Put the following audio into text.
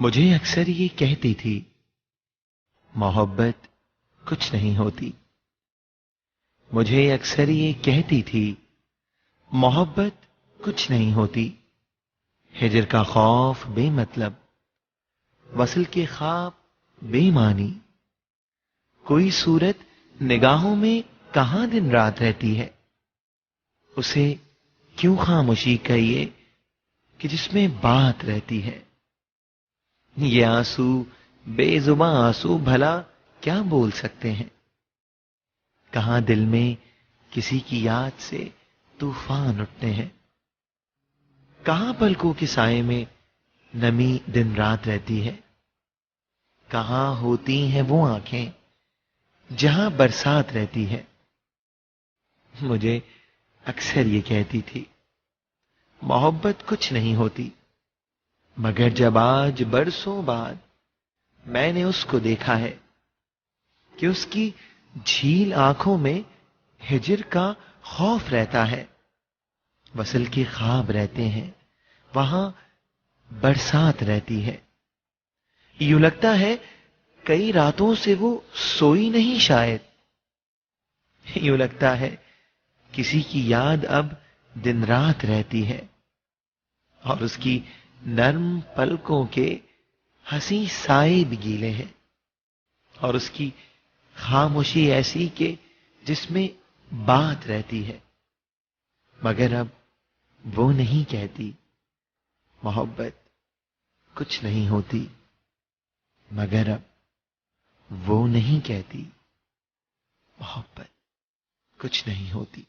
मुझे अक्सर ये कहती थी, मोहब्बत कुछ नहीं होती। मुझे अक्सर ये कहती थी, मोहब्बत कुछ नहीं होती। हिजर का खौफ बेमतलब, वसल के ख्वाब बेमानी। कोई सूरत निगाहों में कहां दिन रात रहती है। उसे क्यों खामोशी कहिए कि जिसमें बात रहती है। ये आंसू, बेजुबां आंसू भला क्या बोल सकते हैं। कहां दिल में किसी की याद से तूफान उठते हैं। कहां पलकों के साए में नमी दिन रात रहती है। कहां होती हैं वो आंखें जहां बरसात रहती है। मुझे अक्सर ये कहती थी, मोहब्बत कुछ नहीं होती। मगर जब आज बरसों बाद मैंने उसको देखा है कि उसकी झील आंखों में हिजर का खौफ रहता है। वसल के ख्वाब रहते हैं, वहां बरसात रहती है। यूं लगता है कई रातों से वो सोई नहीं शायद। यूं लगता है किसी की याद अब दिन रात रहती है। और उसकी नर्म पलकों के हंसी साए भी गीले हैं। और उसकी खामोशी ऐसी के जिसमें बात रहती है। मगर अब वो नहीं कहती, मोहब्बत कुछ नहीं होती। मगर अब वो नहीं कहती, मोहब्बत कुछ नहीं होती।